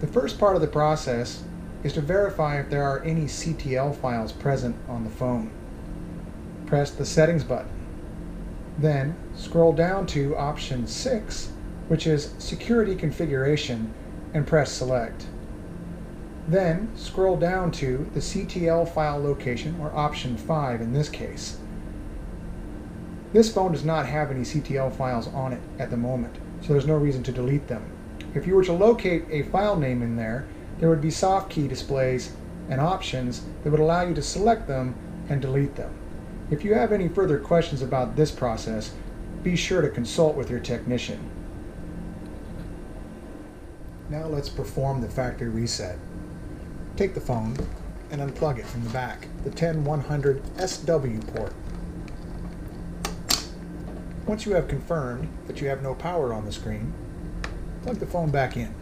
The first part of the process is to verify if there are any CTL files present on the phone. Press the Settings button. Then scroll down to option 6, which is Security Configuration, and press Select. Then scroll down to the CTL file location, or option 5 in this case. This phone does not have any CTL files on it at the moment, so there's no reason to delete them. If you were to locate a file name in there, there would be soft key displays and options that would allow you to select them and delete them. If you have any further questions about this process, be sure to consult with your technician. Now let's perform the factory reset. Take the phone and unplug it from the back, the 10100 SW port. Once you have confirmed that you have no power on the screen, plug the phone back in.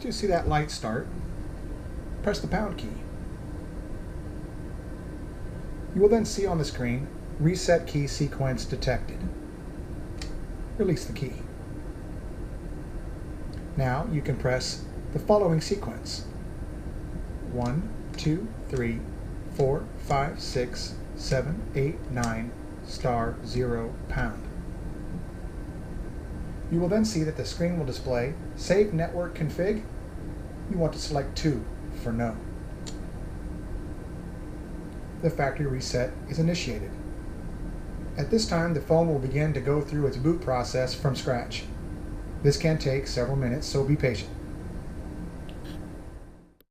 To see that light start, press the pound key. You will then see on the screen, Reset Key Sequence Detected. Release the key. Now you can press the following sequence: 1, 2, 3, 4, 5, 6, 7, 8, 9, *0 pound. You will then see that the screen will display Save Network Config. You want to select 2 for No. The factory reset is initiated. At this time, the phone will begin to go through its boot process from scratch. This can take several minutes, so be patient.